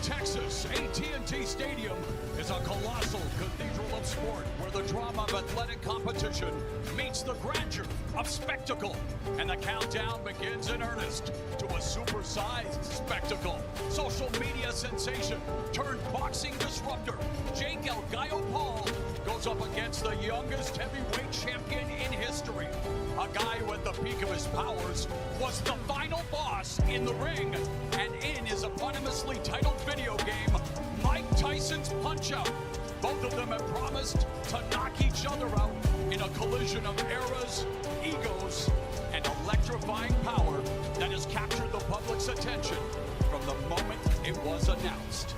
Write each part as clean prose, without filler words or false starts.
Texas, AT&T Stadium is a colossal cathedral of sport where the drama of athletic competition meets the grandeur of spectacle. And the countdown begins in earnest to a supersized spectacle. Social media sensation turned boxing disruptor Jake El Gallo Paul goes up against the youngest heavyweight champion in history. A guy who at the peak of his powers was the final boss in the ring, and in his eponymously titled video game, Mike Tyson's Punch-Out. Both of them have promised to knock each other out in a collision of eras, egos, and electrifying power that has captured the public's attention from the moment it was announced.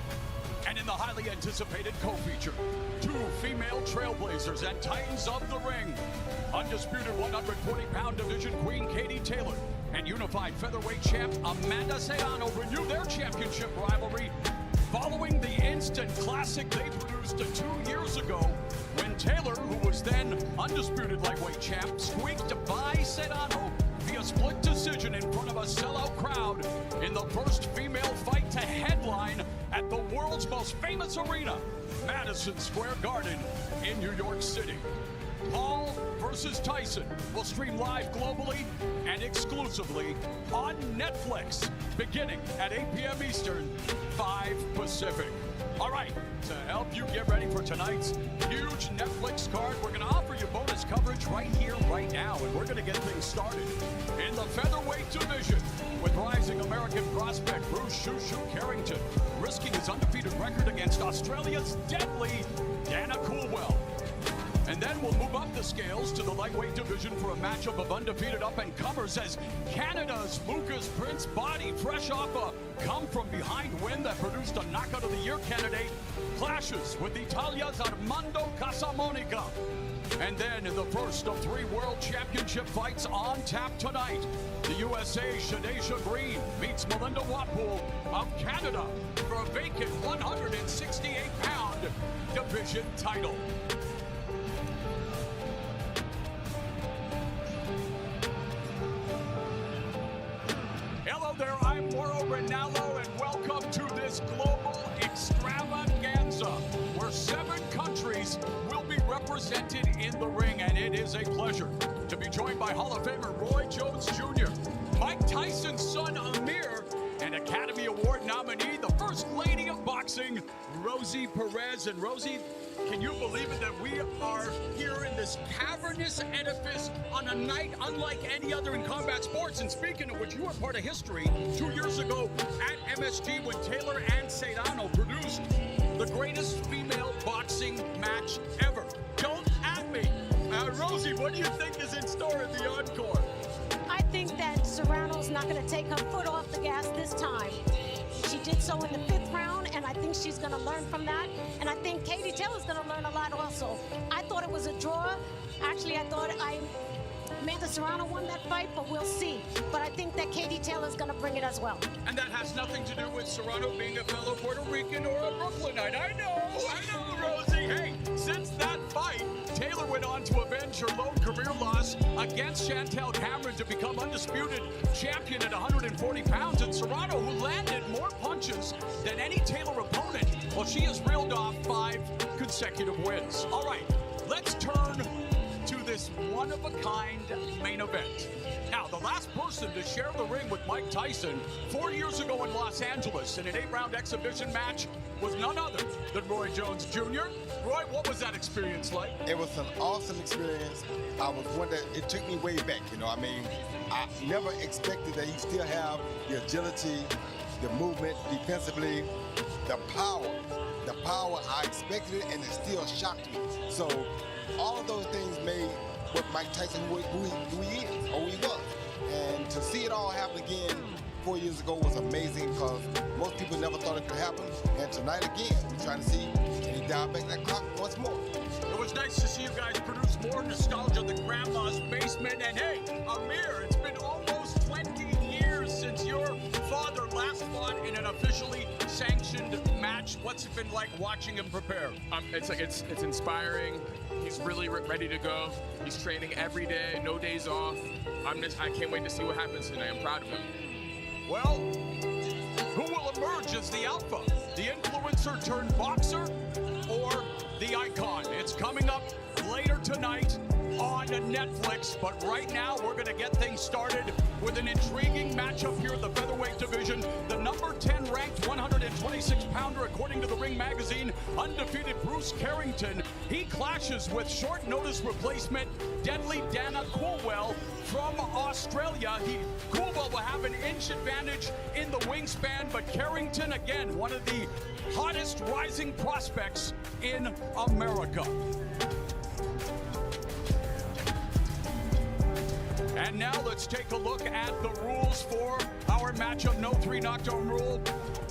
And in the highly anticipated co-feature, two female trailblazers and titans of the ring, undisputed 140-pound division queen Katie Taylor and unified featherweight champ Amanda Serrano renew their championship rivalry following the instant classic they produced 2 years ago when Taylor, who was then undisputed lightweight champ, squeaked by Serrano via split decision in front of a sellout crowd in the first female fight to headline at the world's most famous arena, Madison Square Garden in New York City. Paul versus Tyson will stream live globally and exclusively on Netflix beginning at 8 p.m. Eastern, 5 Pacific. All right, to help you get ready for tonight's huge Netflix card, we're going to offer you bonus coverage right here, right now, and we're going to get things started in the featherweight division with rising American prospect Bruce "Shoo Shoo" Carrington risking his undefeated record against Australia's deadly Dana Coolwell. And then we'll move up the scales to the lightweight division for a matchup of undefeated up-and-comers as Canada's Lucas Prince Body, fresh off a come-from-behind win that produced a Knockout of the Year candidate, clashes with Italia's Armando Casamonica. And then in the first of 3 World Championship fights on tap tonight, the USA's Shadasia Green meets Melinda Watpool of Canada for a vacant 168-pound division title. Hello there, I'm Mauro Ranallo, and welcome to this global extravaganza where 7 countries will be represented in the ring, and it is a pleasure to be joined by Hall of Famer Roy Jones Jr., Mike Tyson's son Amir, and Academy Award nominee, the First Lady of Boxing, Rosie Perez. And Rosie, can you believe it that we are here in this cavernous edifice on a night unlike any other in combat sports? And speaking of which, you were part of history 2 years ago at MSG when Taylor and Serrano produced the greatest female boxing match ever. Don't at me. Rosie, what do you think is in store at the Encore? I think that Serrano's not going to take her foot off the gas this time. She did so in the 5th round, and I think she's going to learn from that. And I think Katie Taylor's going to learn a lot also. I thought it was a draw. Actually, I thought Amanda Serrano won that fight, but we'll see. But I think that Katie Taylor's going to bring it as well. And that has nothing to do with Serrano being a fellow Puerto Rican or a Brooklynite. I know, Rosie. Hey, since that fight, Taylor went on to avenge her lone career loss against Chantel Cameron to become undisputed champion at 140 pounds. And Serrano, who landed more punches than any Taylor opponent, well, she has reeled off 5 consecutive wins. All right, let's turn to this one-of-a-kind main event. Now, the last person to share the ring with Mike Tyson 4 years ago in Los Angeles in an 8-round exhibition match was none other than Roy Jones Jr. Roy, what was that experience like? It was an awesome experience. I was wondering, it took me way back, I never expected that he still have the agility, the movement, defensively, the power. The power, I expected it, and it still shocked me. So all of those things made what Mike Tyson, who he is, or who he was. And to see it all happen again 4 years ago was amazing because most people never thought it could happen. And tonight again, we're trying to see, can he dial back that clock once more? It was nice to see you guys produce more nostalgia than Grandma's basement. And hey, Amir, it's been almost 20 years since your father last fought in an officially sanctioned match. What's it been like watching him prepare? It's inspiring. He's really ready to go. He's training every day, no days off. I can't wait to see what happens tonight. I'm proud of him. Well, who will emerge as the alpha? the influencer turned boxer or the icon? It's coming up later tonight on Netflix, but right now we're going to get things started with an intriguing matchup here in the featherweight division. The number 10 ranked 126-pounder, according to the Ring Magazine, undefeated Bruce Carrington. He clashes with short notice replacement deadly Dana Coolwell from Australia. Coolwell will have an inch advantage in the wingspan, but Carrington, again, one of the hottest rising prospects in America. And now let's take a look at the rules for our matchup. No 3 knockdown rule.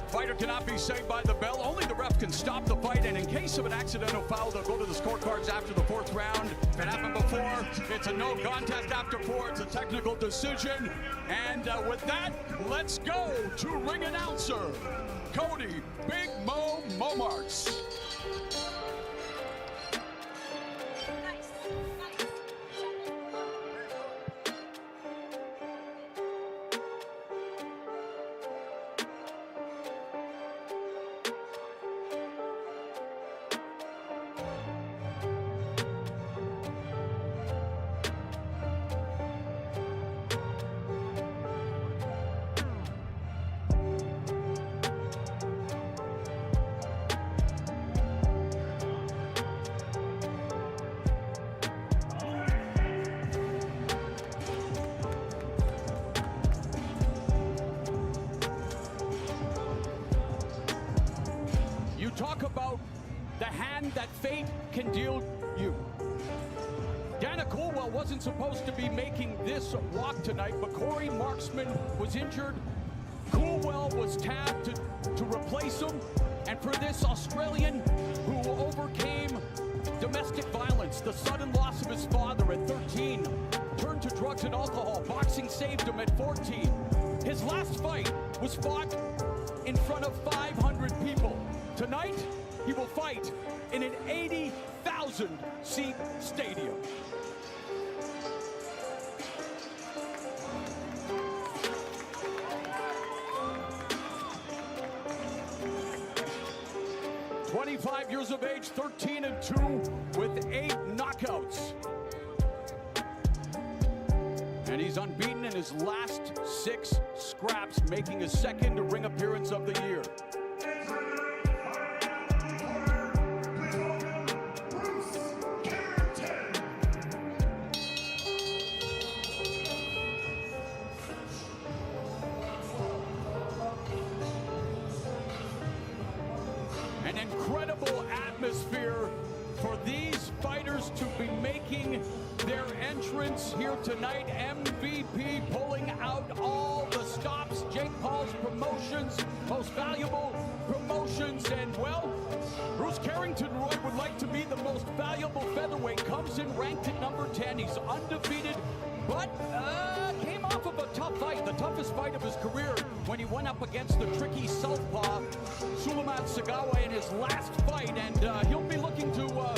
Fighter cannot be saved by the bell. Only the ref can stop the fight. And in case of an accidental foul, they'll go to the scorecards after the 4th round. It happened before. It's a no contest after 4. It's a technical decision. And with that, let's go to ring announcer Cody Big Mo Momarts. 'Talk about the hand that fate can deal you. Dana Coolwell wasn't supposed to be making this walk tonight, but Corey Marksman was injured. Coolwell was tabbed to replace him, and for this Australian who overcame domestic violence, the sudden loss of his father at 13, turned to drugs and alcohol. Boxing saved him at 14. His last fight was fought in front of 500 people. Tonight, he will fight in an 80,000-seat stadium. "25 years of age, 13-2 with 8 knockouts. And he's unbeaten in his last 6 scraps, making his 2nd ring appearance of the year. An incredible atmosphere for these fighters to be making their entrance here tonight. MVP pulling out all the stops. Jake Paul's promotions, most valuable promotions. And, well, Bruce Carrington, Roy, would like to be the most valuable featherweight. Comes in ranked at number 10. He's undefeated, but came off of a tough fight, the toughest fight of his career, when he went up against the tricky southpaw Suleiman Sagawa in his last fight, and he'll be looking to, well,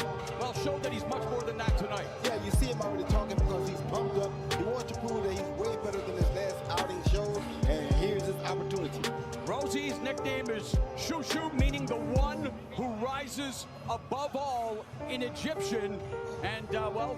show that he's much more than that tonight. Yeah, you see him already talking because he's pumped up. He wants to prove that he's way better than his last outing showed, and here's his opportunity. Rosie's nickname is Shushu, meaning the one who rises above all in Egyptian, and, well,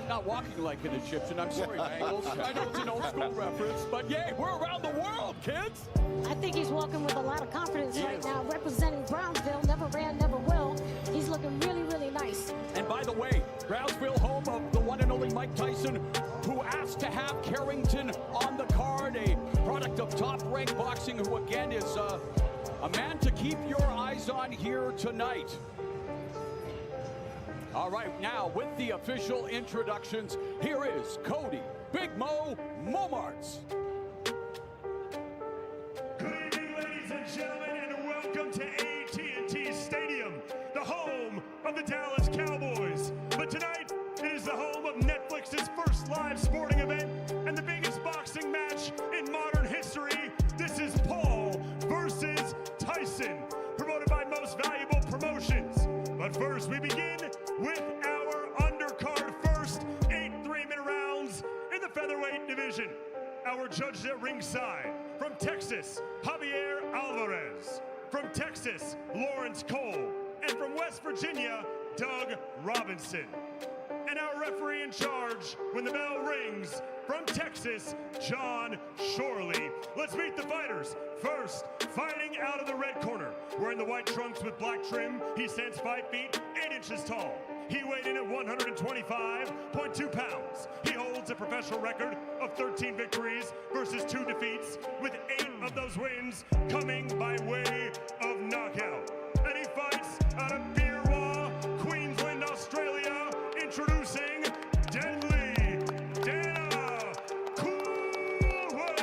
not walking like an Egyptian. I'm sorry, Bangles. I know it's an old school reference, but yay, we're around the world, kids. I think he's walking with a lot of confidence right now, representing Brownsville. Never ran, never will. He's looking really, really nice. And by the way, Brownsville, home of the one and only Mike Tyson, who asked to have Carrington on the card, a product of Top Rank Boxing, who again is a man to keep your eyes on here tonight. All right, now with the official introductions, here is Cody Big Mo Momarts. Good evening, ladies and gentlemen, and welcome to TRjedC Stadium, the home of the Dallas Cowboys. But tonight is the home of Netflix's first live sporting event and the biggest boxing match in modern history. This is Paul versus Tyson, promoted by Most Valuable Promotions. But first, we begin with our undercard first 8 3-minute rounds in the featherweight division. Our judges at ringside, from Texas, Javier Alvarez. From Texas, Lawrence Cole. And from West Virginia, Doug Robinson. And our referee in charge when the bell rings, from Texas, John Shorley. Let's meet the fighters. First, fighting out of the red corner, wearing the white trunks with black trim, he stands 5 feet, 8 inches tall. He weighed in at 125.2 pounds. He holds a professional record of 13 victories versus 2 defeats, with 8 of those wins coming by way of knockout. And he fights out of Beerwah, Queensland, Australia, introducing Deadly Dana Coolwell.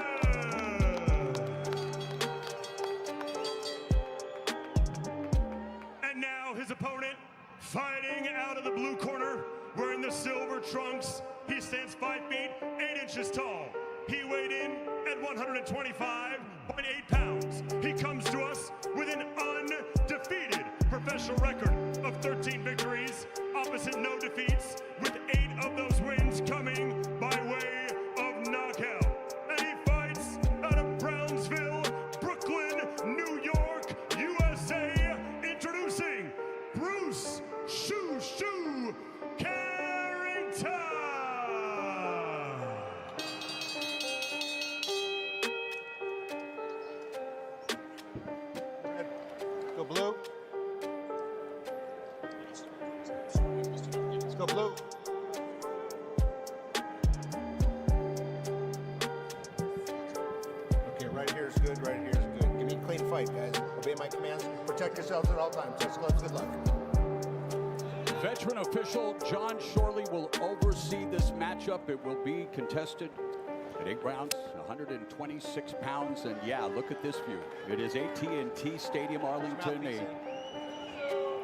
And now his opponent, fighting out of the blue corner, wearing the silver trunks. He stands 5 feet, 8 inches tall. He weighed in at 125.8 pounds. He comes to us with an undefeated professional record of 13 victories, opposite no defeats, with 8 of those wins coming by way of knockout. And he fights out of Brownsville, Brooklyn, New York, USA, introducing Bruce Shoo Carrington. Go blue. Let's go blue. Okay, right here is good, right here is good. Give me a clean fight, guys. Obey my commands. Protect yourselves at all times. Touch gloves, good luck. Veteran official John Shorley will oversee this matchup. It will be contested at 8 rounds, 126 pounds. And yeah, look at this view. It is AT&T Stadium, Arlington, a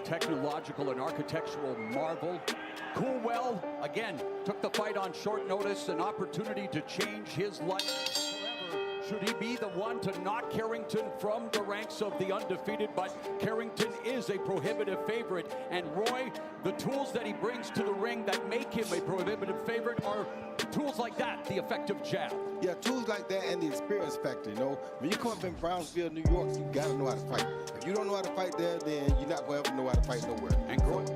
technological and architectural marvel. Coolwell, again, took the fight on short notice, an opportunity to change his life forever. Should he be the one to knock Carrington from the ranks of the undefeated? But Carrington is a prohibitive favorite. And Roy, the tools that he brings to the ring that make him a prohibitive favorite are tools like that, the effective jab. Yeah, tools like that and the experience factor, you know. When you come up in Brownsville, New York, you gotta know how to fight. If you don't know how to fight there, then you're not gonna ever know how to fight nowhere. And growing.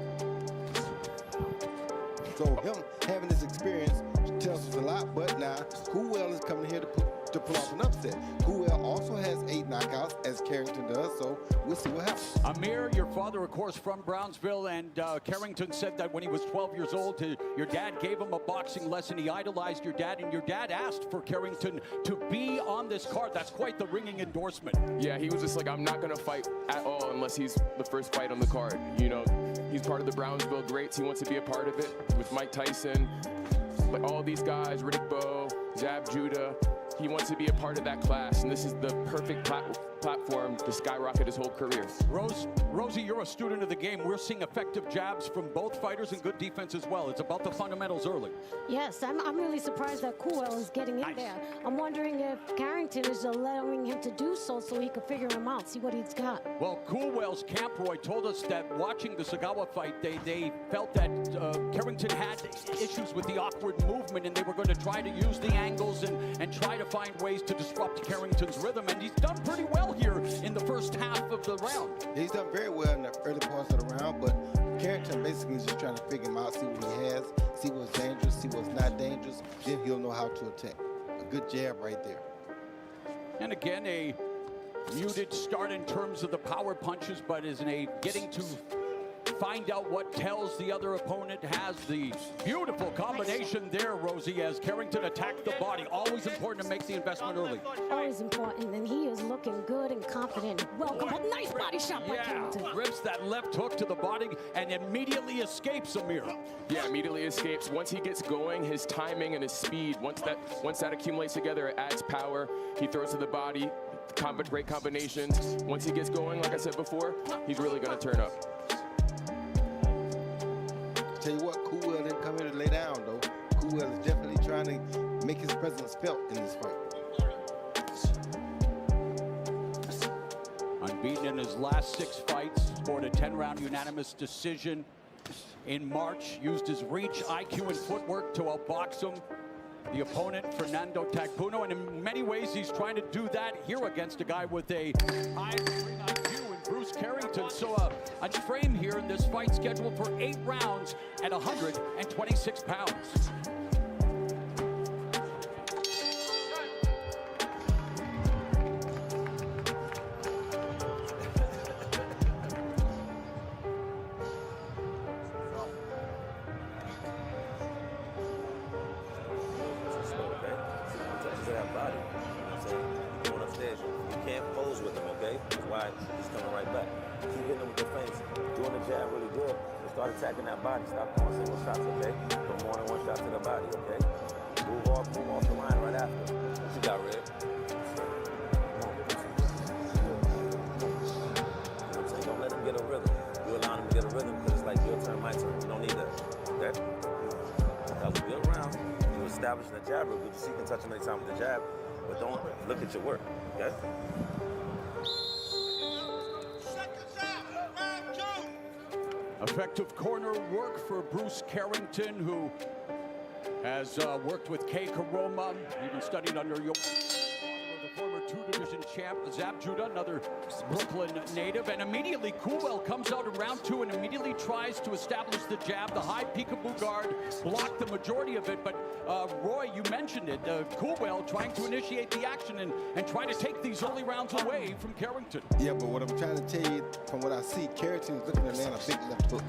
So him having this experience tells us a lot, but now Coolwell is coming here to pull off an upset. Coolwell also has 8 knockouts, as Carrington does, so we'll see what happens. Amir, your father, of course, from Brownsville, and Carrington said that when he was 12 years old, your dad gave him a boxing lesson. He idolized your dad, and your dad asked for Carrington to be on this card. That's quite the ringing endorsement. Yeah, he was just like, I'm not going to fight at all unless he's the first fight on the card. You know, he's part of the Brownsville greats. He wants to be a part of it with Mike Tyson. But all these guys, Riddick Bowe, Zab Judah, he wants to be a part of that class, and this is the perfect platform to skyrocket his whole career. Rosie, you're a student of the game. We're seeing effective jabs from both fighters and good defense as well. It's about the fundamentals early. Yes, I'm really surprised that Coolwell is getting in there. I'm wondering if Carrington is allowing him to do so he can figure him out, see what he's got. Well, Coolwell's camp, Roy, told us that watching the Sagawa fight, they felt that Carrington had issues with the awkward movement, and they were going to try to use the angles and try to find ways to disrupt Carrington's rhythm, and he's done pretty well here in the first half of the round. He's done very well in the early parts of the round, but Carrington basically is just trying to figure him out, see what he has, see what's dangerous, see what's not dangerous, then he'll know how to attack. A good jab right there. And again, a muted start in terms of the power punches, but is getting to find out what tells the other opponent. Has the beautiful combination there, Rosie, as Carrington attacked the body. Always important to make the investment early. Always important, and he is looking good and confident. Welcome, a nice body shot by Carrington. Rips that left hook to the body and immediately escapes, Amir. Yeah, immediately escapes. Once he gets going, his timing and his speed, once that accumulates together, it adds power. He throws to the body, great combinations. Once he gets going, like I said before, he's really going to turn up. Tell you what, Coolwell didn't come here to lay down, though. Coolwell is definitely trying to make his presence felt in this fight. Unbeaten in his last 6 fights, scored a 10-round unanimous decision in March, used his reach, IQ, and footwork to outbox him. The opponent, Fernando Tagpuno, and in many ways he's trying to do that here against a guy with a high ring IQ. In Bruce Carrington. So a frame here in this fight scheduled for 8 rounds at 126 pounds. Start attacking that body. Stop throwing single shots, okay? Put more than one shot to the body, okay? Move off the line right after. What you got, Red? So don't let him get a rhythm. You allow him to get a rhythm because it's like your turn, my turn. You don't need that, okay? That was a good round. You establishing the jab real good. You see, you can touch him anytime with the jab, but don't look at your work, okay? Effective corner work for Bruce Carrington, who has worked with Kay Karoma, even studied under the former 2-division champ, Zab Judah, another Brooklyn native. And immediately Coolwell comes out in round 2 and immediately tries to establish the jab, the high peekaboo guard, block the majority of it. But Roy, you mentioned it, Coolwell trying to initiate the action and trying to take these early rounds away from Carrington. Yeah, but what I'm trying to tell you, from what I see, Carrington is looking to land a big left hook.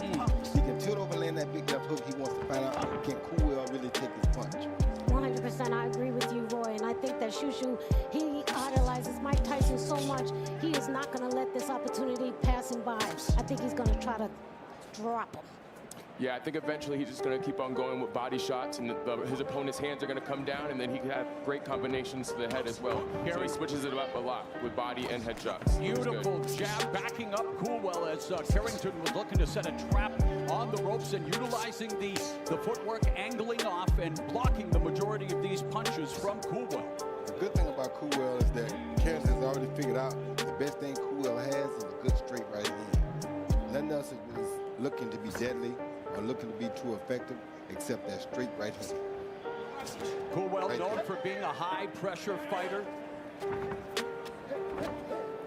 He can tilt over and land that big left hook. He wants to find out, can Coolwell really take his punch? 100%, I agree with you, Roy, and I think that Shushu, he idolizes Mike Tyson so much, he is not going to let this opportunity pass him by. I think he's going to try to drop him. Yeah, I think eventually he's just going to keep on going with body shots, and his opponent's hands are going to come down, and then he can have great combinations to the head as well. So he switches it up a lot with body and head shots. Beautiful jab backing up Coolwell as Carrington was looking to set a trap on the ropes and utilizing the footwork, angling off and blocking the majority of these punches from Coolwell. The good thing about Coolwell is that Carrington has already figured out the best thing Coolwell has is a good straight right hand. Nothing else is looking to be deadly or looking to be too effective except that straight right hand. Coolwell right known for being a high-pressure fighter.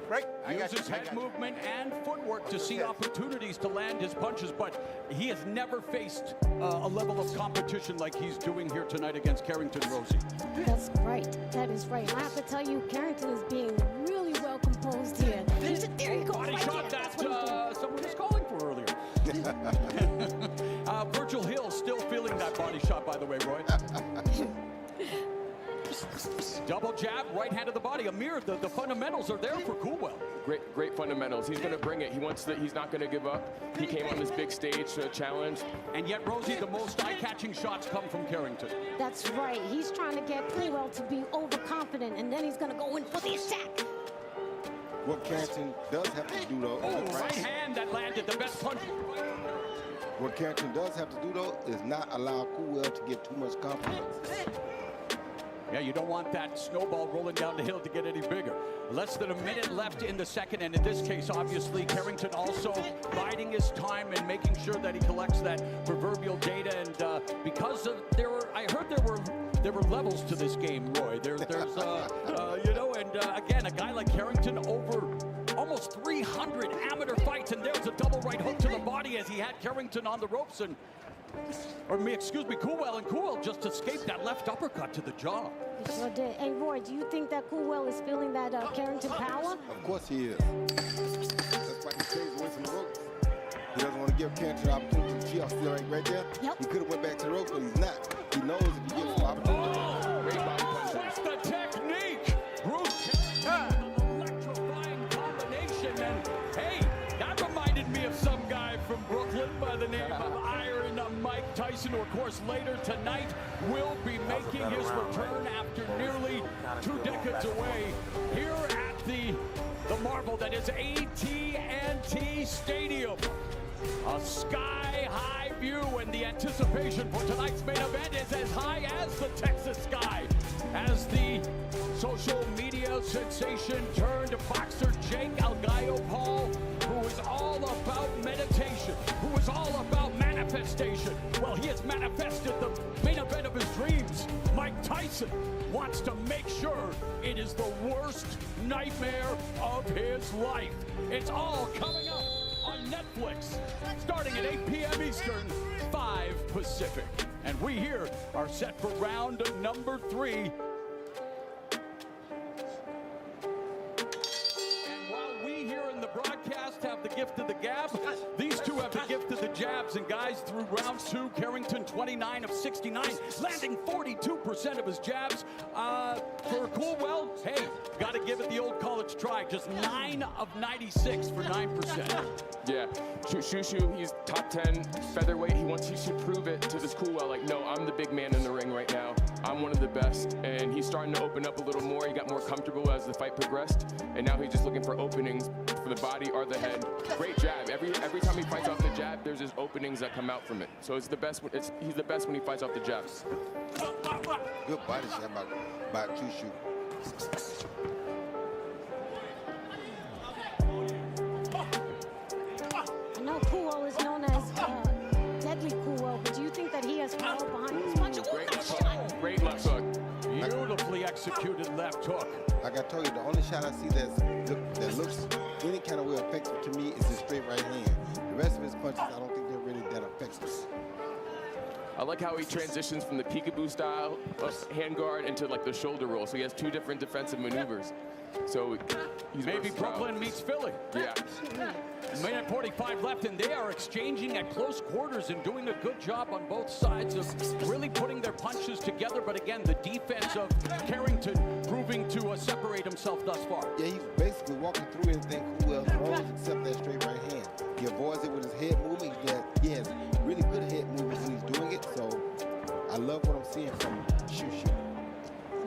Right. Uses head movement and footwork to see opportunities to land his punches, but he has never faced a level of competition like he's doing here tonight against Carrington, Rosie. That's right. That is right. I have to tell you, Carrington is being really well composed here. There you go. Body shot that someone was calling for earlier. Virgil Hill still feeling that body shot, by the way, Roy. Double jab, right hand of the body. Amir, the fundamentals are there for Coolwell. Great fundamentals. He's going to bring it. He's not going to give up. He came on this big stage to challenge. And yet, Rosie, the most eye-catching shots come from Carrington. That's right. He's trying to get Coolwell to be overconfident, and then he's going to go in for the attack. What Carrington does have to do, though... right hand that landed the best punch. What Carrington does have to do, though, is not allow Coolwell to get too much confidence. Yeah, you don't want that snowball rolling down the hill to get any bigger. Less than a minute left in the second, and in this case, obviously, Carrington also biding his time and making sure that he collects that proverbial data. And because I heard there were levels to this game, Roy. There's again, a guy like Carrington over almost 300 amateur fights, and there's a double right hook to the body as he had Carrington on the ropes, Coolwell, and Coolwell just escaped that left uppercut to the jaw. He sure did. Hey, Roy, do you think that Coolwell is feeling that Carrington power? Of course he is. That's why he stays away from the ropes. He doesn't want to give Carrington an opportunity to cheat. Still right there. Yep. He could have went back to the ropes, but he's not. He knows if he gives him an opportunity. What's the technique? Bruce Carrington, an electrifying combination. And hey, that reminded me of some guy from Brooklyn by the name of Mike Tyson, who of course later tonight will be making his return after nearly 2 decades away here at the marvel that is TRjedC Stadium. A sky-high view, and the anticipation for tonight's main event is as high as the Texas sky, as the social media sensation turned boxer Jake El Gallo Paul, who is all about meditation, who is all about manifestation. Well, he has manifested the main event of his dreams. Mike Tyson Tyson wants to make sure it is the worst nightmare of his life. It's all coming up on Netflix, starting at 8 p.m. Eastern, 5 Pacific. And we here are set for round number 3. Broadcast have the gift of the gab. These two have the gift of the jabs. And guys, through round 2, Carrington 29 of 69, landing 42% of his jabs. For Coolwell, hey, got to give it the old college try. Just 9 of 96 for 9%. Yeah, Shushu, he's top 10 featherweight. He should prove it to this Coolwell. Like, no, I'm the big man in the ring right now. I'm one of the best. And he's starting to open up a little more. He got more comfortable as the fight progressed. And now he's just looking for openings for the body or the head. Great jab. Every time he fights off the jab, there's just openings that come out from it. So it's the best. He's the best when he fights off the jabs. Good body shot by Shushu. I know Coolwell is known as Deadly Coolwell, but do you think that he has power behind his punch? Great left hook. Great left hook. Beautifully executed left hook. Like I told you, the only shot I see that looks any kind of way effective to me is his straight right hand. The rest of his punches, I don't think they're really that effective. I like how he transitions from the peekaboo style of hand guard into like the shoulder roll. So he has 2 different defensive maneuvers. So he's maybe Brooklyn meets Philly. Yeah. Minute 45 left, and they are exchanging at close quarters and doing a good job on both sides of really putting their punches together. But again, the defense of Carrington proving to separate himself thus far. Yeah, he's basically walking through anything Coolwell throws except that straight right hand. He avoids it with his head movement. He has really good head movement when he's doing it. So I love what I'm seeing from Shushu.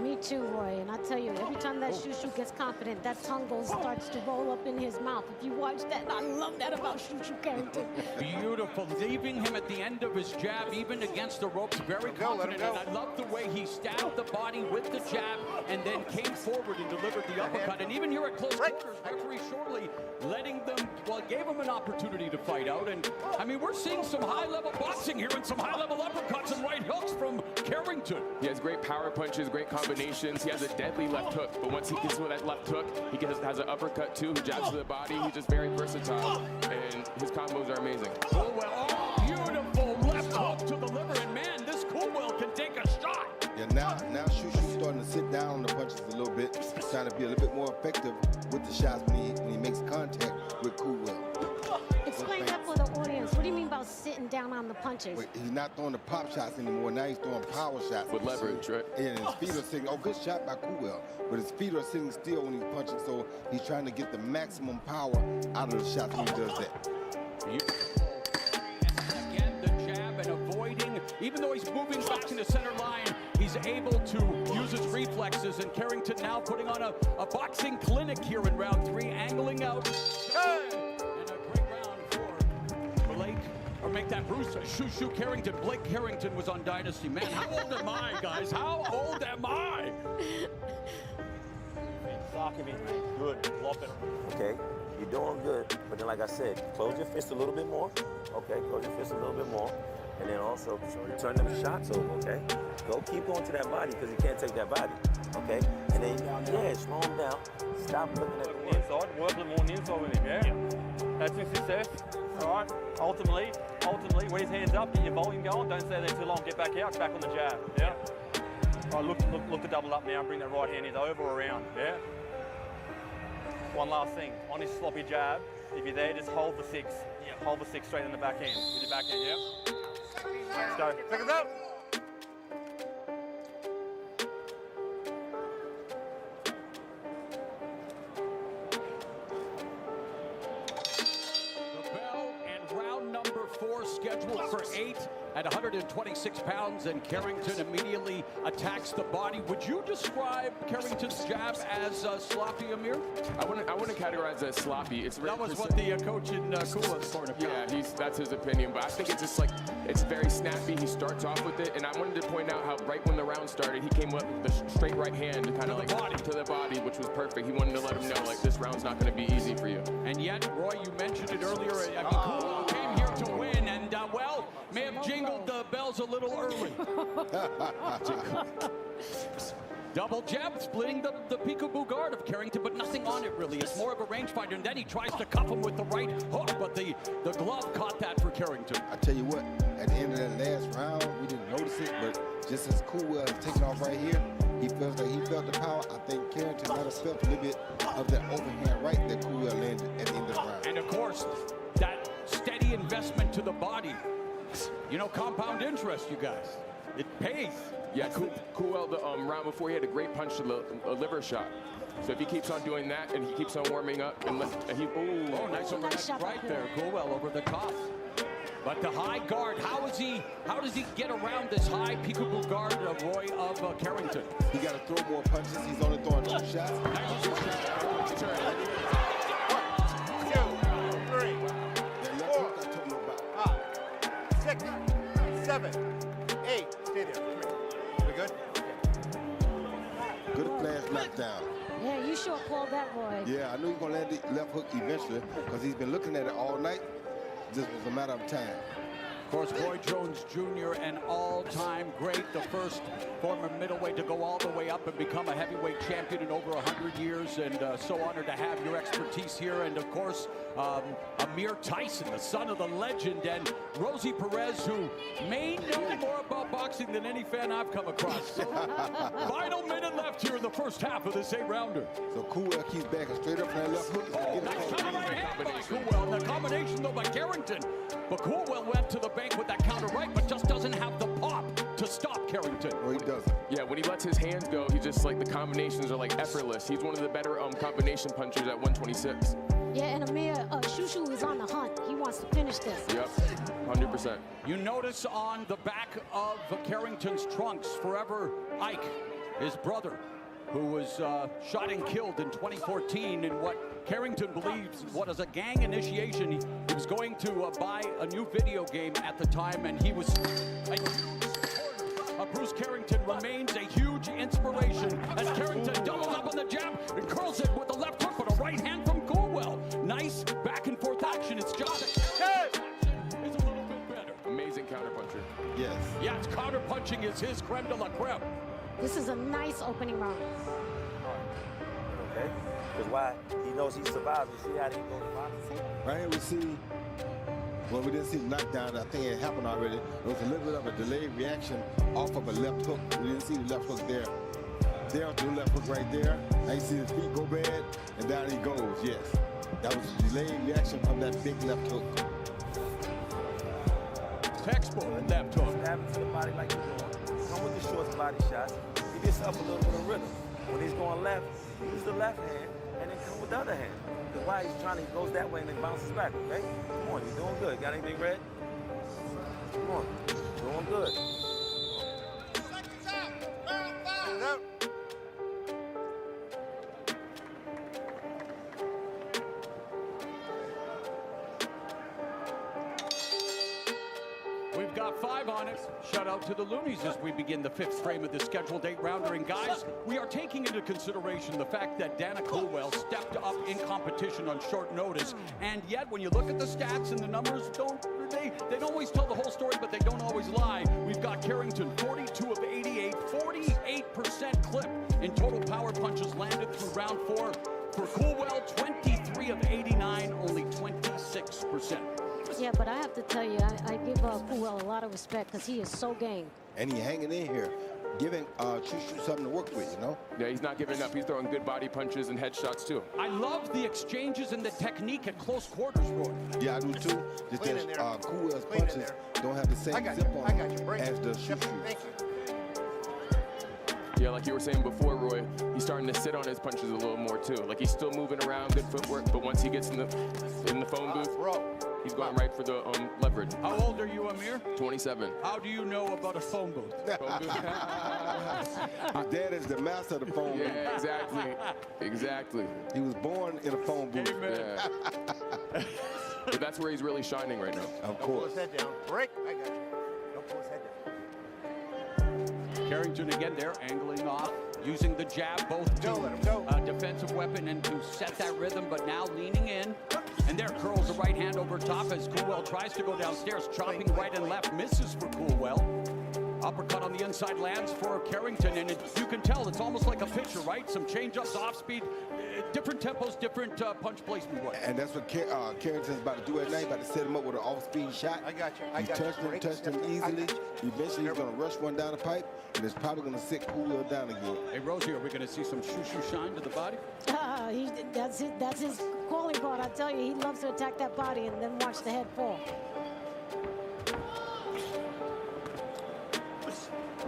Me too, Roy. And I tell you, every time that Shushu gets confident, that tongue starts to roll up in his mouth. If you watch that, I love that about Shushu Carrington. Beautiful, leaving him at the end of his jab, even against the ropes, very confident. And I love the way he stabbed the body with the jab and then came forward and delivered the uppercut. And even here at close quarters, referee Shorley letting them, well, gave him an opportunity to fight out. And I mean, we're seeing some high-level boxing here and some high-level uppercuts and right hooks from Carrington. He has great power punches, great combinations. He has a deadly left hook, but once he gets with that left hook, he has an uppercut too. He jabs to the body. He's just very versatile, and his combos are amazing. Coolwell, oh, beautiful left hook to the liver, and man, this Coolwell can take a shot. Yeah, now Shushu's starting to sit down on the punches a little bit, trying to be a little bit more effective with the shots when he makes contact with Coolwell. Explain that for the audience. What do you mean about sitting down on the punches? Wait, he's not throwing the pop shots anymore. Now he's throwing power shots. With leverage, right? And his feet are sitting, good shot by Coolwell, but his feet are sitting still when he's punching, so he's trying to get the maximum power out of the shots when he does that. Again, the jab and avoiding, even though he's moving back in the center line, he's able to use his reflexes, and Carrington now putting on a boxing clinic here in round 3, angling out. Hey! And a great round for Blake, or make that Bruce Shushu Carrington. Blake Carrington was on Dynasty. Man, how old am I, guys? How old am I? Good, lop it. Okay, you're doing good, but then like I said, close your fist a little bit more. Okay, close your fist a little bit more. And then also turn them shots over, okay? Keep going to that body because you can't take that body, okay? And then, yeah, slow him down. Stop looking at the inside, work a little more on the inside with him, yeah? That's his success, all right? Ultimately, when his hand's up, get your volume going. Don't stay there too long. Get back out, back on the jab, yeah? All right, look to double up now and bring that right hand in over or around, yeah? One last thing, on his sloppy jab, if you're there, just hold the 6. Yeah. Hold the 6 straight in the back hand. With your back hand, yeah? Let's go. Pick us up. The bell and round number 4 scheduled for 8 at 126 pounds, and Carrington immediately attacks the body. Would you describe Carrington's jab as sloppy, Amir? I wouldn't categorize it as sloppy. It's that was what the coach in Coolwell's point of view. Yeah, that's his opinion, but I think it's just like, it's very snappy. He starts off with it, and I wanted to point out how right when the round started, he came up with the straight right hand kind of like to the body, which was perfect. He wanted to let him know, like, this round's not going to be easy for you. And yet, Roy, you mentioned it earlier, I mean, Coolwell came here to win, and well, may have jingled the bells a little early. Double jab, splitting the peekaboo guard of Carrington, but nothing on it really. It's more of a rangefinder, and then he tries to cuff him with the right hook, but the glove caught that for Carrington. I tell you what, at the end of that last round, we didn't notice it, but just as Coolwell is taking off right here, he felt the power. I think Carrington might have felt a little bit of that overhand right that Coolwell landed at the end of the round. And of course, that steady investment to the body. You know, compound interest, you guys. It pays. Yeah, Coolwell, the round before, he had a great punch to a liver shot. So if he keeps on doing that and he keeps on warming up, and nice overhead right there. Coolwell over the top. But the high guard, how does he get around this high peekaboo guard, Roy, of Carrington? He got to throw more punches. He's only throwing 2 shots. Knockdown. Yeah, you sure called that, Roy. Yeah, I knew he was going to land the left hook eventually because he's been looking at it all night. Just was a matter of time. Of course, Roy Jones Jr., an all-time great, the first former middleweight to go all the way up and become a heavyweight champion in over 100 years, and so honored to have your expertise here. And of course, Mike Tyson, the son of the legend, and Rosie Perez, who may know more about boxing than any fan I've come across. So, final minute left here in the first half of this 8-rounder. So Coolwell keeps backing straight up from that left hook. Nice counter right hand by Coolwell. And the combination, though, by Carrington. But Coolwell went to the bank with that counter right, but just doesn't have the pop to stop Carrington. Or he doesn't. Yeah, when he lets his hands go, he just, like, the combinations are, like, effortless. He's one of the better combination punchers at 126. Yeah, and Amir, Shushu is on the hunt. He wants to finish this. Yep, 100%. You notice on the back of Carrington's trunks, Forever Ike, his brother, who was shot and killed in 2014 in what Carrington believes was a gang initiation. He was going to buy a new video game at the time, and he was a huge supporter. Bruce Carrington remains a huge inspiration as Carrington doubles up on the jab and curls it with the left hook, but a right hand from Coolwell. Nice back and forth action. It's just is a little bit better. Amazing counterpuncher. Yes. Yes, counterpunching is his creme de la creme. This is a nice opening round. Okay? Because why? He knows he survived. You see how he goes to boxing? Right here we see, well, we didn't see the knockdown. I think it happened already. There was a little bit of a delayed reaction off of a left hook. We didn't see the left hook there. There's the left hook right there. Now you see his feet go bad, and down he goes, yes. That was a delayed reaction from that big left hook. Textbook left hook. Stab into the body like you're doing. Come with the short body shots. He gets up a little bit of rhythm. When he's going left, use the left hand, and then come with the other hand. Because why he's trying to, he goes that way and then bounces back, okay? Come on, you're doing good. Got anything red? Come on, doing good. We've got 5 on it. Shout out to the Loonies as we begin the 5th frame of the scheduled 8-rounder. And guys, we are taking into consideration the fact that Dana Coolwell stepped up in competition on short notice. And yet, when you look at the stats and the numbers, they don't always tell the whole story, but they don't always lie. We've got Carrington, 42 of 88, 48% clip in total power punches landed through round 4. For Coolwell, 23 of 89, only 26%. Yeah, but I have to tell you, I give Coolwell a lot of respect because he is so game. And he's hanging in here, giving Shushu something to work with, you know? Yeah, he's not giving up. He's throwing good body punches and headshots, too. I love the exchanges and the technique at close quarters, Roy. Yeah, I do, too. Just that Coolwell's punches don't have the same zip on as the Shushu. Thank you. Yeah, like you were saying before, Roy, he's starting to sit on his punches a little more, too. Like, he's still moving around, good footwork, but once he gets in the phone booth, he's going right for the leverage. How old are you, Amir? 27. How do you know about a phone booth? Phone booth? His dad is the master of the phone booth. Yeah, exactly. Exactly. He was born in a phone booth. Amen. Yeah. But that's where he's really shining right now. Of Don't pull course. his head down. Break. I got you. Don't pull his head down. Carrington again there, angling off, using the jab both to defensive weapon and to set that rhythm, but now leaning in. And there curls the right hand over top as Coolwell tries to go downstairs, chopping right and left, misses for Coolwell. Uppercut on the inside lands for Carrington, and you can tell it's almost like a pitcher, right? Some change-ups, off-speed, different tempos, different punch placement. And that's what Carrington's about to do at night, about to set him up with an off-speed shot. I got you. He touched him easily. Eventually, he's going to rush one down the pipe, and it's probably going to sit Coolwell down again. Hey, Rosie, are we going to see some shoo-shoo shine to the body? That's his calling card. I tell you, he loves to attack that body and then watch the head fall.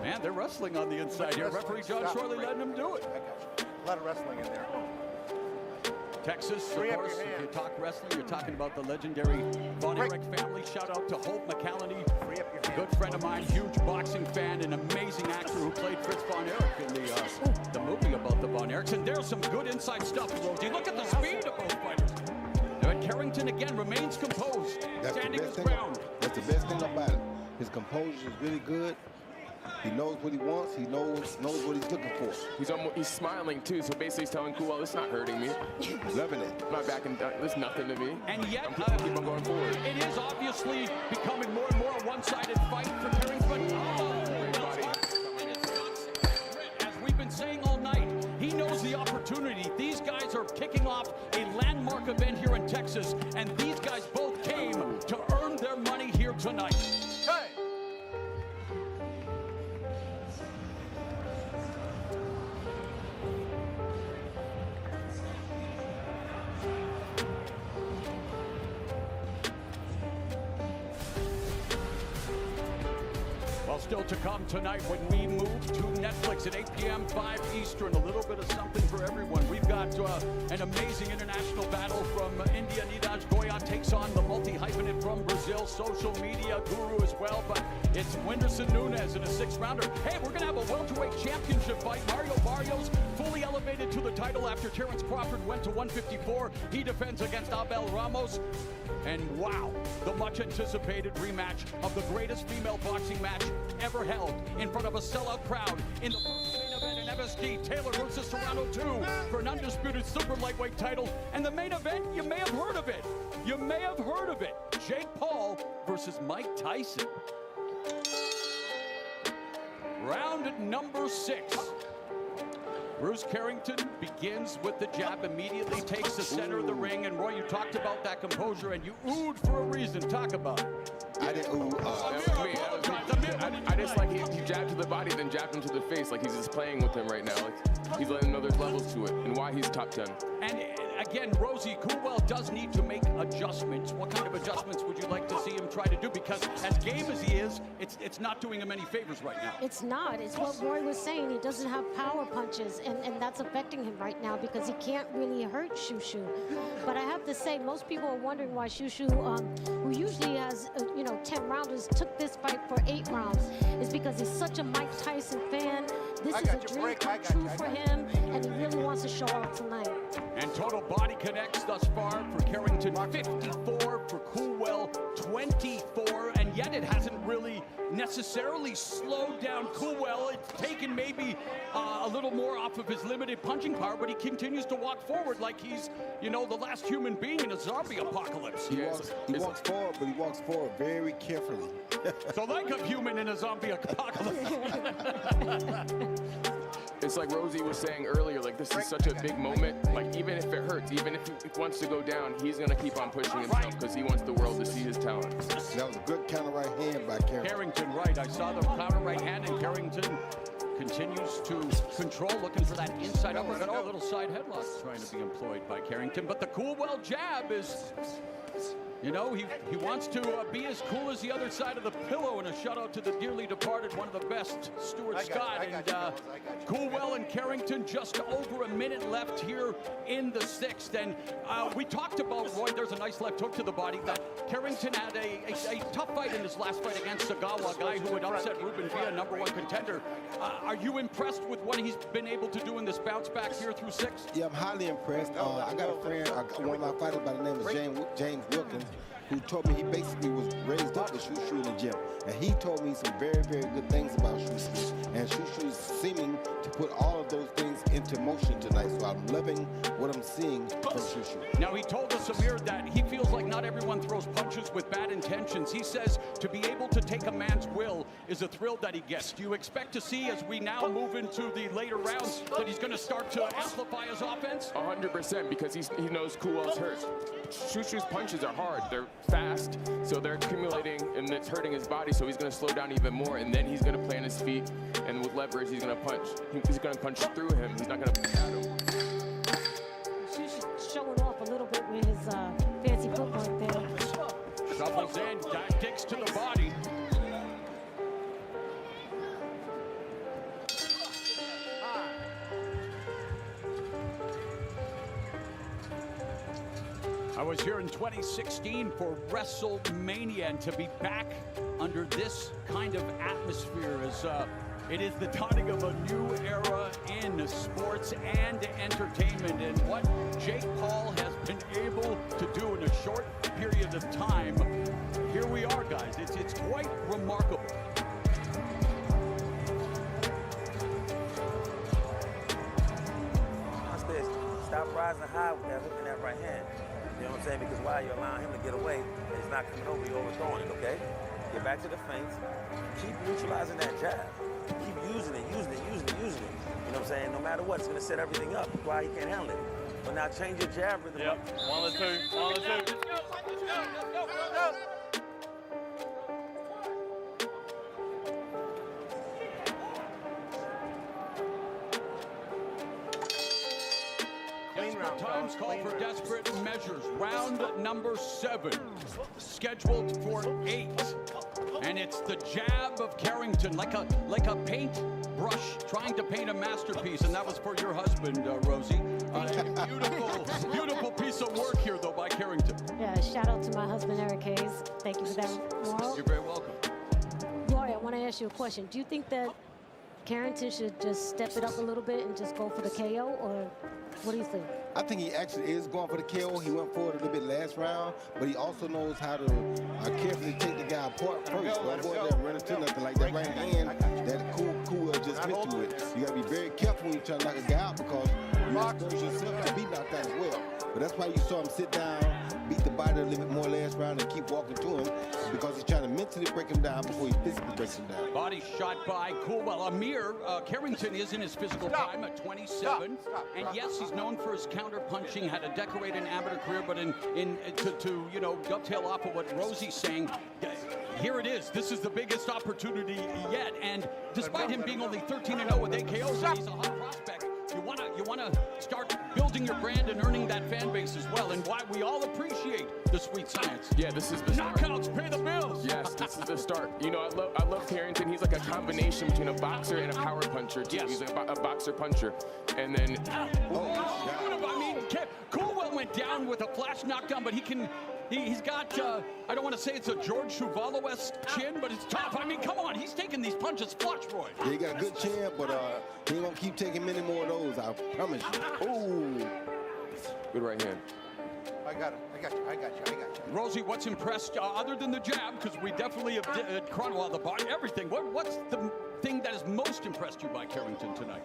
Man, they're wrestling on the inside here. Referee John Shorley letting them do it. I got you. A lot of wrestling in there. Texas, of course, if you talk wrestling, you're talking about the legendary Von Erich family. Shout out to Hope McCallany, good friend of mine, huge boxing fan, an amazing actor who played Fritz Von Erich in the movie about the Von Erichs. And there's some good inside stuff, Rosie. Look at the speed of both fighters. And Carrington, again, remains composed, standing his ground. That's the best thing about it. His composure is really good. He knows what he wants. He knows what he's looking for. He's smiling too, so basically he's telling Coolwell, it's not hurting me. Loving it. I'm not backing down. It's nothing to me. And yet, I'm keep on going forward. It is obviously becoming more and more a one-sided fight for Carrington. As we've been saying all night, he knows the opportunity. These guys are kicking off a landmark event here in Texas, and these guys both came to earn their money here tonight. Well, still to come tonight when we move to Netflix at 8 p.m., 5 Eastern. A little bit of something for everyone. We've got an amazing international battle from India. Nidaj Goyan takes on the multi-hyphenate from Brazil, social media guru as well. But it's Whindersson Nunes in a 6th rounder. Hey, we're going to have a welterweight championship fight. Mario Barrios fully elevated to the title after Terrence Crawford went to 154. He defends against Abel Ramos. And wow, the much anticipated rematch of the greatest female boxing match ever held in front of a sellout crowd in the first main event in MSG. Taylor versus Serrano 2 for an undisputed super lightweight title. And the main event, you may have heard of it. You may have heard of it. Jake Paul versus Mike Tyson. Round number 6. Bruce Carrington begins with the jab, immediately takes the center of the ring. And Roy, you talked about that composure, and you oohed for a reason. Talk about it. I didn't ooh. I just like he jabbed to the body, then jabbed him to the face. Like he's just playing with him right now. Like he's letting him know there's levels to it and why he's top 10. And again, Rosie, Coolwell does need to make adjustments. What kind of adjustments would you like to see him try to do? Because as game as he is, it's not doing him any favors right now. It's not. It's what Roy was saying. He doesn't have power punches, and that's affecting him right now because he can't really hurt Shoo-Shoo. But I have to say, most people are wondering why Shoo-Shoo, who usually has, 10 rounders, took this fight for 8 rounds. Is because he's such a Mike Tyson fan. This is a dream come true for him, and he really wants to show off tonight. And total body connects thus far for Carrington, 54, for Coolwell, 24, and yet it hasn't really necessarily slowed down Coolwell. It's taken maybe a little more off of his limited punching power, but he continues to walk forward like he's, the last human being in a zombie apocalypse. He walks forward, but he walks forward very carefully. So like a human in a zombie apocalypse. It's like Rosie was saying earlier, like this is such a big moment. Like even if it hurts, even if he wants to go down, he's going to keep on pushing himself because he wants the world to see his talent. That was a good counter right hand by Carrington. Carrington, right. I saw the counter right hand, and Carrington continues to control, looking for that inside uppercut. Oh, little side headlock trying to be employed by Carrington. But the Coolwell jab is... he wants to be as cool as the other side of the pillow, and a shout out to the dearly departed, one of the best, Stuart Scott. And Coolwell and Carrington, just over a minute left here in the 6th. And we talked about, Roy, there's a nice left hook to the body, that Carrington had a tough fight in his last fight against Sagawa, a guy who had upset Ruben Villa, #1 contender. Are you impressed with what he's been able to do in this bounce back here through 6? Yeah, I'm highly impressed. I got a friend, one of my fighters by the name of James Wilkins, who told me he basically was raised up with Shoo-Shoo in the gym. And he told me some very, very good things about Shoo-Shoo. And Shoo-Shoo's seeming to put all of those things into motion tonight. So I'm loving what I'm seeing from Shoo-Shoo. Now, he told us, Amir, that he feels like not everyone throws punches with bad intentions. He says to be able to take a man's will is a thrill that he gets. Do you expect to see, as we now move into the later rounds, that he's going to start to amplify his offense? 100%, because he knows Coolwell's hurt. Shushu's punches are hard. They're fast, so they're accumulating, and it's hurting his body, so he's going to slow down even more, and then he's going to play on his feet, and with leverage, he's going to punch. He's going to punch through him. He's not going to punch at him. Shushu's showing off a little bit with his fancy footwork there. Shuffles in, digs to the body. I was here in 2016 for WrestleMania, and to be back under this kind of atmosphere is it is the dawning of a new era in sports and entertainment. And what Jake Paul has been able to do in a short period of time, here we are, guys. It's quite remarkable. Stop rising high with that hook in that right hand. You know what I'm saying? Because while you're allowing him to get away, he's not coming over, you're overthrowing it, okay? Get back to the feints. Keep neutralizing that jab. Keep using it. You know what I'm saying? No matter what, it's going to set everything up. That's why he can't handle it. But now change your jab rhythm. Yep. One or two. Let's go. Times call for desperate measures. Round number 7, scheduled for 8, and it's the jab of Carrington, like a paint brush trying to paint a masterpiece, and that was for your husband, Rosie. Beautiful piece of work here, though, by Carrington. Yeah, shout out to my husband, Eric Hayes. Thank you for that, Roy. You're very welcome. Roy, I want to ask you a question. Do you think that Carrington should just step it up a little bit and just go for the KO, or what do you think? I think he actually is going for the KO. He went forward a little bit last round, but he also knows how to carefully take the guy apart first. Don't avoid that run into nothing like that right hand. That Coolwell just missed you with. You got to be very careful when you try to knock a guy out, because you expose yourself to be knocked out as well. But that's why you saw him sit down, beat the body a little bit more last round, and keep walking to him, because he's trying to mentally break him down before he physically breaks him down. Body shot by Coolwell. Carrington is in his physical prime at 27, and yes, he's known for his counter punching. Had a decorated amateur career, but to dovetail off of what Rosie's saying, here it is. This is the biggest opportunity yet, and despite him being only 13-0 with 8 KOs, and he's a hot prospect. You wanna start building your brand and earning that fan base as well, and why we all appreciate the sweet science. Yeah, this is the start. Knockouts pay the bills. Yes, this is the start. You know, I love Carrington. He's like a combination between a boxer and a power puncher too. Yes. He's a boxer puncher, and then Coolwell went down with a flash knockdown, but he's got, I don't want to say it's a George Chuvalo-esque chin, but it's tough. I mean, come on, he's taking these punches flush, Roy. Yeah, he got a good chin, but he ain't gonna keep taking many more of those, I promise you. Ooh. good right hand. I got you. Rosie, what's impressed, other than the jab, because we definitely have chronologed the body, everything. What's the thing that has most impressed you by Carrington tonight?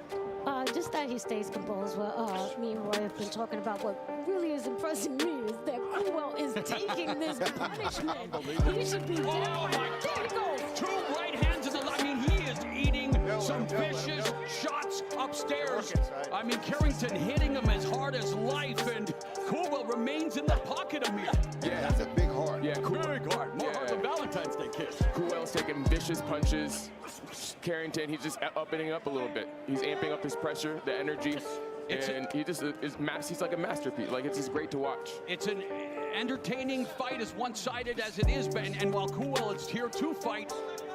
Just that he stays composed. Well, me and Roy have been talking about what really is impressing me is that Coolwell is taking this punishment. He should be down. There he goes. 2 right hands in the line. I mean, he is eating some vicious shots upstairs. I mean, Carrington hitting him as hard as life, and Coolwell remains in the pocket, Amir. Yeah, that's a big heart. Yeah, Big heart. More heart than Valentine's Day kiss. Coolwell's taking vicious punches. Carrington, he's just upping up a little bit. He's amping up his pressure, the energy, and he just he's like a masterpiece. Like, it's just great to watch. It's an entertaining fight, as one-sided as it is, and while Coolwell is here to fight,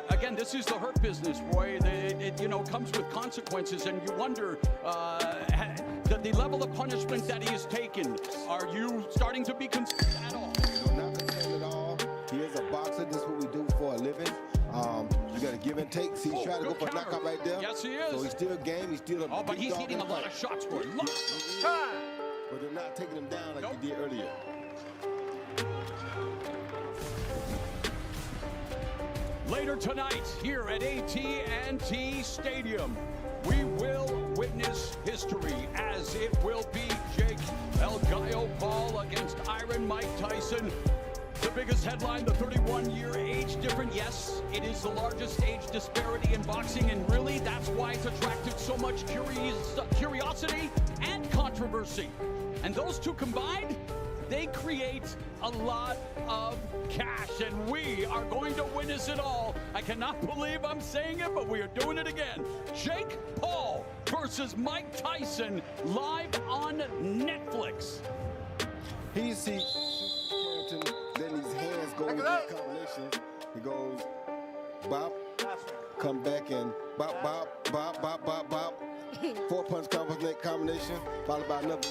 again, this is the hurt business, Roy. It comes with consequences, and you wonder the level of punishment that he has taken. Are you starting to be concerned at all? No, not concerned at all. He is a boxer. This is what we do for a living. You got to give and take. See, he's trying to go for a knockout right there. Yes, he is. So he's still game. He's still a but big he's dog hitting in a the lot fight. of shots, Roy. Look. But they're not taking him down like they did earlier. Later tonight, here at AT&T Stadium, we will witness history, as it will be Jake El Gallo Paul against Iron Mike Tyson. The biggest headline, the 31-year age difference. Yes, it is the largest age disparity in boxing, and really that's why it's attracted so much curiosity and controversy. And those two combined, they create a lot of cash, and we are going to witness it all. I cannot believe I'm saying it, but we are doing it again. Jake Paul versus Mike Tyson, live on Netflix. Here you see Carrington letting his hands go into these combinations. He goes bop, come back and bop, bop, bop, bop, bop, bop. 4-punch combination, followed by another.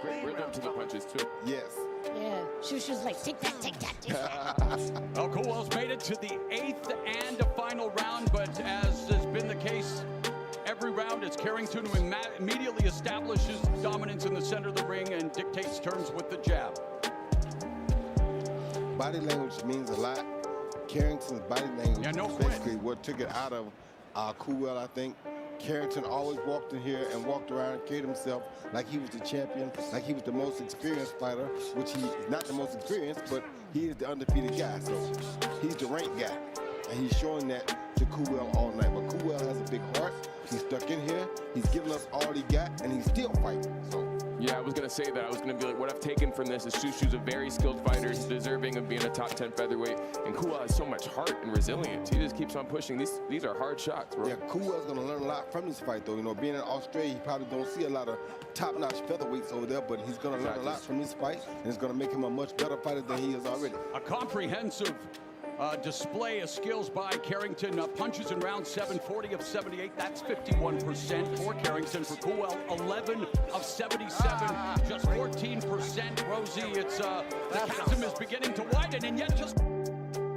Great rhythm to the punches, too. Yes. Yeah, Shushu's like, take that, take that, take that. Well, Coolwell's made it to the 8th and final round, but as has been the case every round, it's Carrington who immediately establishes dominance in the center of the ring and dictates terms with the jab. Body language means a lot. Carrington's body language is basically what took it out of Coolwell, I think. Carrington always walked in here and walked around and carried himself like he was the champion, like he was the most experienced fighter, which he is not the most experienced, but he is the undefeated guy. So he's the ranked guy, and he's showing that to Coolwell all night. But Coolwell has a big heart. He's stuck in here. He's giving us all he got, and he's still fighting. So. Yeah, I was going to say that. I was going to be like, what I've taken from this is Shushu's a very skilled fighter. He's deserving of being a top 10 featherweight. And Coolwell has so much heart and resilience. He just keeps on pushing. These are hard shots, bro. Yeah, Coolwell's going to learn a lot from this fight, though. You know, being in Australia, he probably don't see a lot of top-notch featherweights over there, but he's going to learn a lot from this fight, and it's going to make him a much better fighter than he is already. A comprehensive display of skills by Carrington. Punches in round 7, 40 of 78. That's 51% for Carrington. For Coolwell, 11 of 77, just 14%. Rosie, it's the chasm is beginning to widen, and yet just...